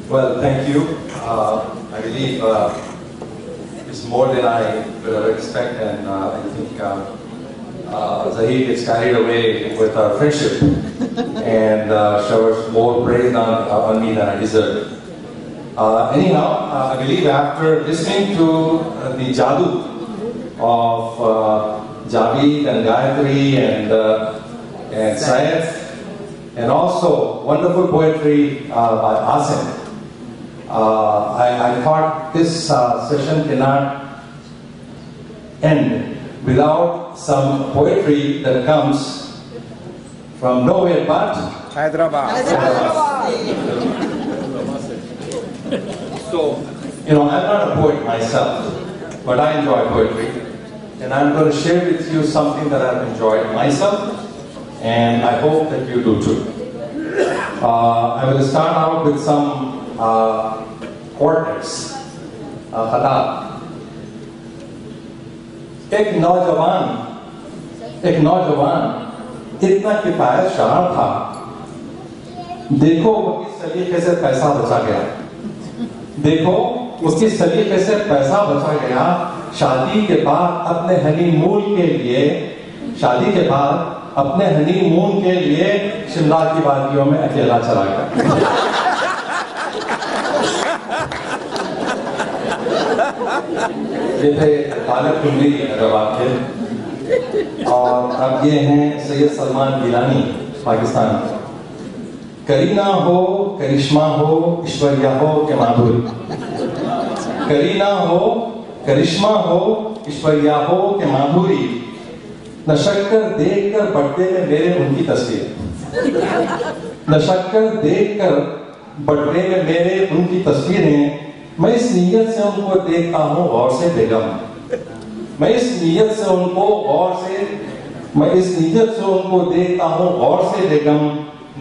Well, thank you. I believe it's more than I could have expected, and I think Zahid gets carried away with our friendship and showers more praise on me than I deserve. Anyhow, I believe after listening to the jadoo of Javed and Gayatri and Syed, and also wonderful poetry by Asim, I thought this session cannot end without some poetry that comes from nowhere but Hyderabad. So, I'm not a poet myself, but I enjoy poetry, and I'm going to share with you something that I've enjoyed myself, and I hope that you do too. I will start out with some quartets. खताब. एक नौजवान इतना किफायत शायर था, देखो वो किस तरीके से पैसा बचा गया, देखो उसकी सलीके से पैसा बचा गया, शादी के बाद अपने हनीमून के लिए शिमला की वादियों में अकेला चला गया। ये थे तालिब कुंडी हैदराबाद के, और अब ये हैं सैयद सलमान गिलानी पाकिस्तान। करीना हो, करिश्मा हो, ऐश्वर्या हो के माधुरी, करीना हो, करिश्मा हो, ऐश्वर्या हो के माधुरी, नशक्कर देखकर बर्थडे में मेरे उनकी तस्वीर, नशक्कर देखकर बर्थडे में मेरे उनकी तस्वीरें, मैं इस नीयत से उनको देखता हूँ गौर से बेगम, मैं इस नीयत से उनको देखता हूँ गौर से बेगम,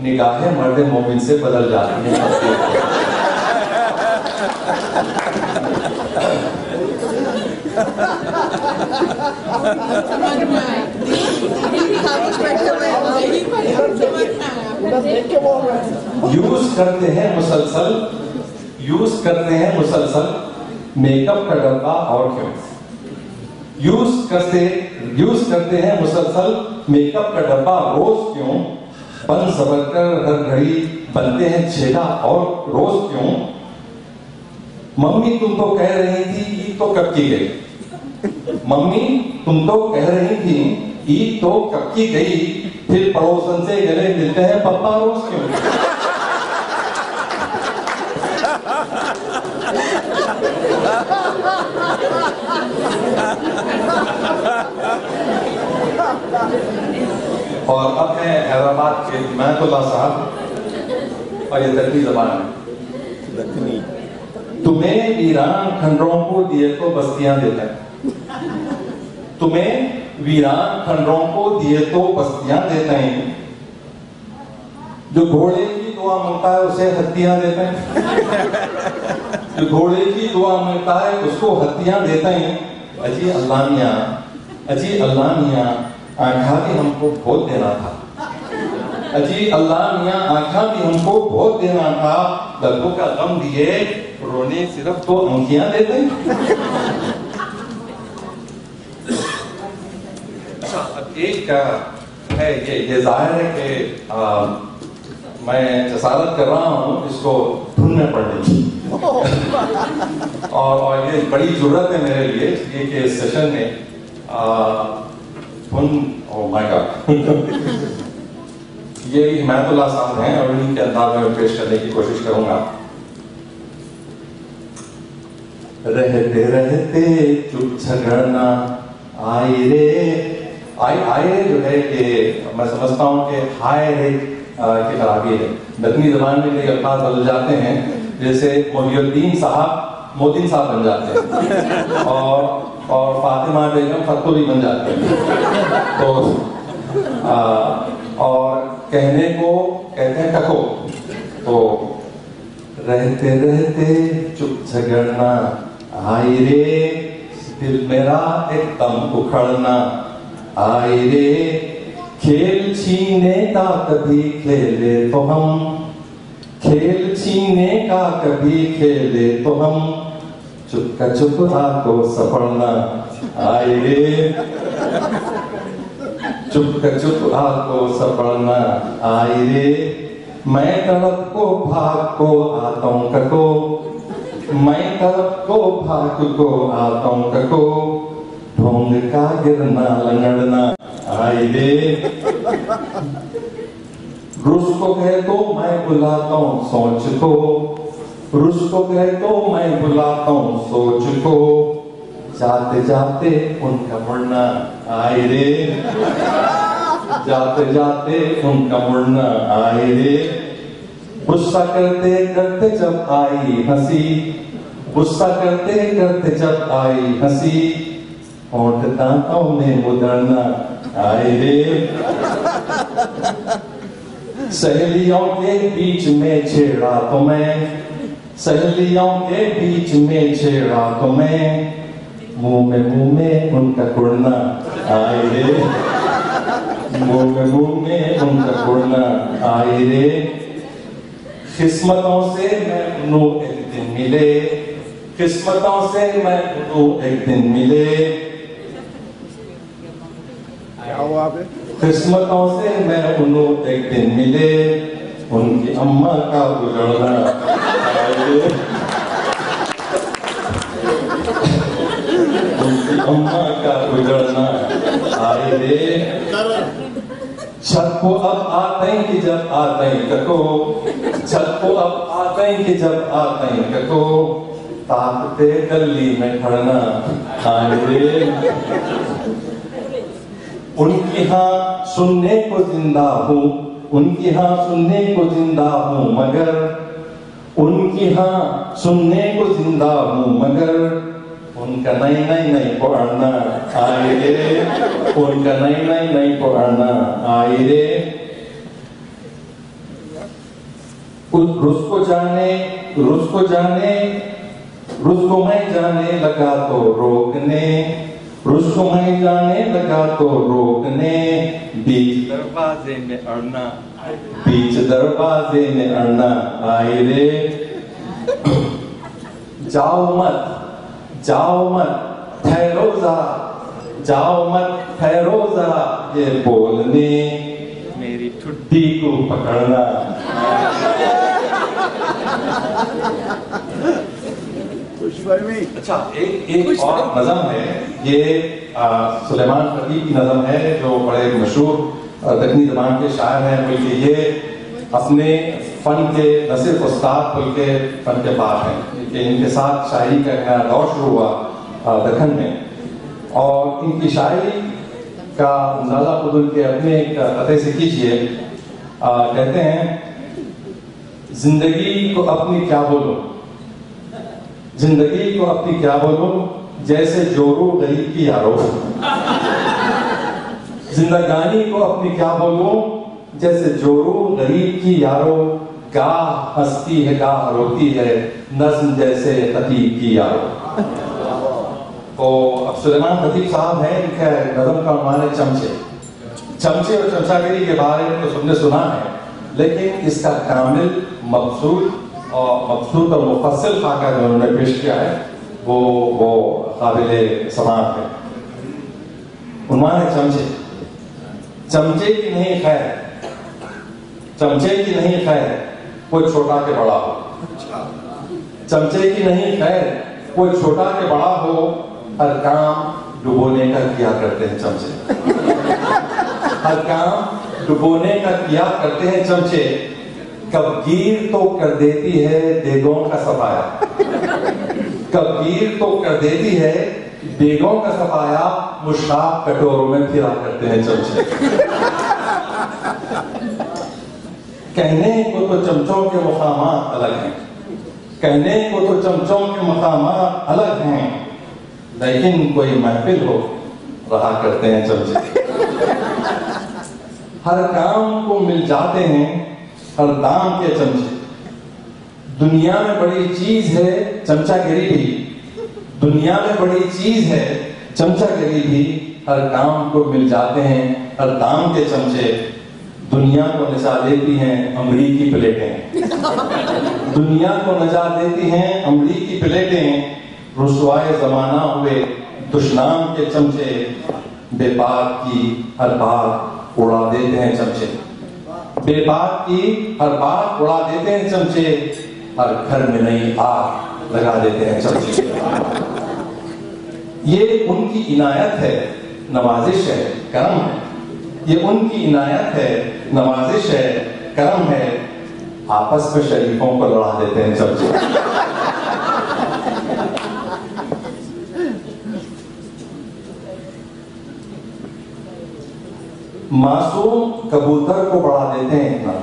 निगाहें मर्द मोमिन से बदल जाती हैं। यूज करते हैं मुसलसल मेकअप का डब्बा, और क्यों यूज करते हैं मुसलसल मेकअप का डब्बा, रोज क्यों बन सबर कर हर घड़ी बनते हैं छेड़ा, और रोज क्यों। मम्मी तुम तो कह रही थी ईद तो कब की गई, मम्मी तुम तो कह रही थी ईद तो कब की गई, फिर पड़ोसन से गले मिलते हैं पप्पा रोज क्यों। और अब है हैदराबाद के महतुल्लाह साहब, और ये दक्कनी जबान है। तुम्हें वीरान खंडरों को दिए तो बस्तियां देते हैं, तुम्हें वीरान खंडरों को दिए तो बस्तियां देते हैं, जो घोड़े की दुआ मांगता है उसे हत्तियां देते हैं, जो घोड़े की दुआ मांगता है उसको हत्तियां देते हैं। अजी अल्लाह मियां आंखा भी हमको बहुत देना था, अजी अल्लाह मियां आंखा भी हमको बहुत देना था, दर्दों का गम दिए रोने सिर्फ तो अंकियां देते हैं। अच्छा, अब एक है ये जाहिर है कि मैं जसारत कर रहा हूँ इसको धुन में पढ़ने की, और ये बड़ी जरूरत है मेरे लिए इसलिए कि इस सेशन में धुन, ओह माय गॉड, ये हिमायतुल्लाह साहब हैं और उन्हीं के अंदाज में पेश करने की कोशिश करूंगा। रहते रहते चुप झगड़ना आई रे जो है कि मैं समझता हूँ कि हाय रे की खराबी है। दक्कनी जबान में कई अल्फाज बदल जाते हैं, जैसे मोदियुद्दीन साहब मोदीन साहब बन जाते हैं, और फातिमा बेगम फतुली बन जाते हैं। तो और कहने को कहते हैं टको। तो रहते रहते चुप झगड़ना आई रे, दिल मेरा एकदम उखड़ना आई रे, खेल छीने का कभी खेले तो हम, खेल छीने का कभी खेले तो हम, चुप का चुप आको सपड़ना आए रे, चुप का चुप आको सपड़ना आए रे। मैं तड़प को भाग को आतंक को, मैं तड़प को भाग को आतंक को, ढोंग का गिरना लंगड़ना आए रे। रुस को कहे तो मैं बुलाता हूँ सोच को, रुस को कहे तो मैं बुलाता हूँ सोच को, जाते जाते उनका मुड़ना आए रे, जाते जाते उनका मुड़ना आए रे। गुस्सा करते करते जब आई हंसी, गुस्सा करते करते जब आई हंसी, होंठ दांतों में मुदड़ना आए रे। सहेलियों के बीच में छेड़ा तो मैं, सहेलियों के बीच में छेड़ा तो मैं, मुंह में उनका कुड़ना आए रे, मुंह में उनका कुड़ना आए रे। किस्मतों से मैं उन्हों एक दिन मिले, किस्मतों से मैं उन्हों एक दिन मिले, किस्मतों से मैं उन्हों एक दिन मिले, उनकी अम्मा का गुजरना आए रे, उनकी अम्मा का गुजरना आए रे। छत को अब आतंक की जब आतंक को, छत को अब आतंक की जब आतंक को, ताकते गली में खड़ना आए रे। उनकी हाँ सुनने को जिंदा हूँ, उनकी हाँ सुनने को जिंदा हूँ मगर, उनकी हाँ सुनने को जिंदा हूँ मगर, उनका नहीं पढ़ना आए रे, उनका नहीं पढ़ना आए रे। रुस को जाने, रुस को जाने, रुस को मैं जाने लगा तो रोकने, रुस को मैं जाने लगा तो रोकने, बीच दरवाजे में अड़ना, बीच दरवाजे में अड़ना आए रे। जाओ मत, जाओ मत ठहरो जरा, जाओ मत ठहरो जरा, ये बोलने मेरी ठुड्डी को पकड़ना। अच्छा, एक और नज़म है, ये सुलेमान खतीब की नज़म है जो बड़े मशहूर दक्कनी ज़बान के शायर हैं, बल्कि ये अपने फन के न सिर्फ उस्ताद बल्कि फन के बाप हैं, कि इनके साथ शायरी का नया दौर शुरू हुआ दक्कन में, और इनकी शायरी का अंदाजा खुद उनके अपने एक कथे से कीजिए। कहते हैं, जिंदगी को अपनी क्या बोलो, जिंदगी को अपनी क्या बोलो, जैसे जोरू गरीब की यारो, जिंदगानी को अपनी क्या बोलो, जैसे जोरू गरीब की यारो, गाह हंसती है गाह रोती है, नज्म जैसे खतीब की यारो। तो अब सुलेमान खतीब साहब हैं, इनका नज़म का उन्वान है चमचे। चमचे और चमचागिरी के बारे में तो सबने सुना है, लेकिन इसका कामिल मबसूत और मुफस्सिल खाका जो उन्होंने पेश किया है वो काबिले समाअत है। उन्वान है चमचे। चमचे की नहीं खैर, चमचे की नहीं खैर, कोई छोटा के बड़ा हो, चमचे की नहीं खैर, कोई छोटा के बड़ा हो, हर काम डुबोने का किया करते हैं चमचे, हर काम डुबोने का किया करते हैं चमचे, कबगीर तो कर देती है देगों का सफाया, कबगीर तो कर देती है देगों का सफाया, मुश्ताक कटोरों में फिरा करते हैं चमचे। कहने को तो चमचों के मुकामात अलग हैं, कहने को तो चमचों के मुकामात अलग हैं, लेकिन कोई महफिल हो रहा करते हैं चमचे। हर काम को मिल जाते हैं हर दाम के चमचे, दुनिया में बड़ी चीज है चमचागिरी भी, दुनिया में बड़ी चीज है चमचागिरी भी, हर काम को मिल जाते हैं हर दाम के चमचे। दुनिया को नचा देती हैं अमरीकी प्लेटें, दुनिया को नचा देती हैं अमरीकी प्लेटें, रुसवाए जमाना हुए दुश्मन के चमचे, बेबाक की हर बात उड़ा देते हैं चमचे, बेबाक की हर बात उड़ा देते हैं चमचे, हर घर में नई आग लगा देते हैं चमचे। ये उनकी इनायत है, नवाजिश है, करम है। ये उनकी इनायत है, नवाजिश है, करम है। आपस में शरीफों को लड़ा देते हैं चमचे। मासूम कबूतर को बढ़ा देते हैं इतना,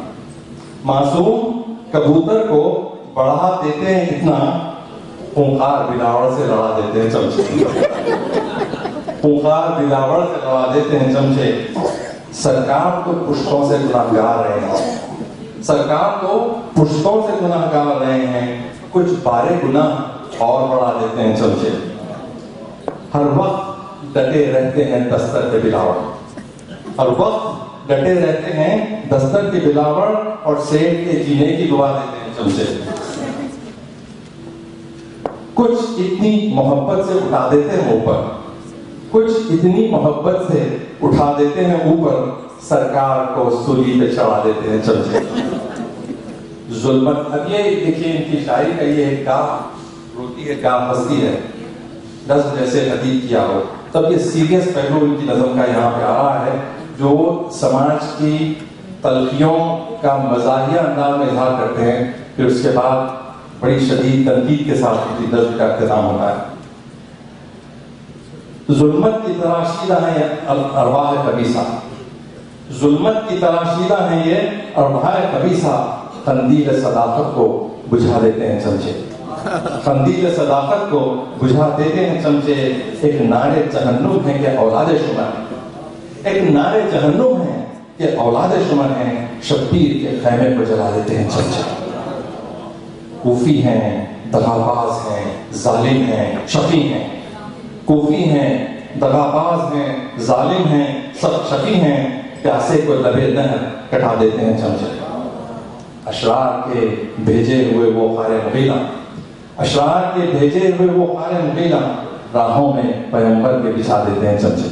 मासूम कबूतर को बढ़ा देते हैं इतना, खूंखार बिलावड़ से लड़ा देते हैं चमचे, खूंखार बिलावड़ से लड़ा देते हैं चमचे। सरकार तो पुश्तों से गुनाहगार रहे हैं, सरकार तो पुश्तों से गुनाहगार रहे हैं, कुछ बारे गुनाह और बढ़ा देते हैं चमचे। हर वक्त डटे रहते हैं दस्तर के बिलावड़, हर वक्त डटे रहते हैं दस्तर के बिलावड़, और सेठ के जीने की दुआ देते हैं चमचे। कुछ इतनी मोहब्बत से उठा देते हैं ऊपर, कुछ इतनी मोहब्बत से उठा देते हैं ऊपर, सरकार को सूली पे चढ़ा देते हैं चमचे। जुल्मत, अब ये देखिए इनकी शायरी का ये एक गाफ रोती है, गाफ हंसती है, नज़्म जैसे अदीब किया हो। तब ये सीरियस पहलू इनकी नज़्म का यहाँ पे आ रहा है, जो समाज की तलखियों का मज़ाहिया अंदाज में इजहार करते हैं, फिर उसके बाद बड़ी शदीद तनकीद के साथ उनकी नज़्म का इख्तिताम होता है। जुल्मत की तराशीदा है ये अरवाह कबीसा, जुल्मत की तराशीदा है ये अरवाह कबीसा, खंदील सदाकत को बुझा देते हैं चमचे, खंदील सदाकत को बुझा देते हैं चमचे। एक नारे जहन्नुम है कि औलादे शुमर, एक नारे जहन्नुम है कि औलादे शुमर हैं, शब्बीर के खैमे को जला देते हैं चमचे। कूफी हैं, दगाबाज हैं, जालिम हैं, शफी हैं, कूफी हैं, दगाबाज हैं, जालिम हैं, सब शफी हैं, प्यासे को लबे नहर कटा देते हैं चमचे। अशरार के भेजे हुए वो खारे मुगीला, अशरार के भेजे हुए वो खारे मुगीला, राहों में पैगंबर के बिछा देते हैं चमचे।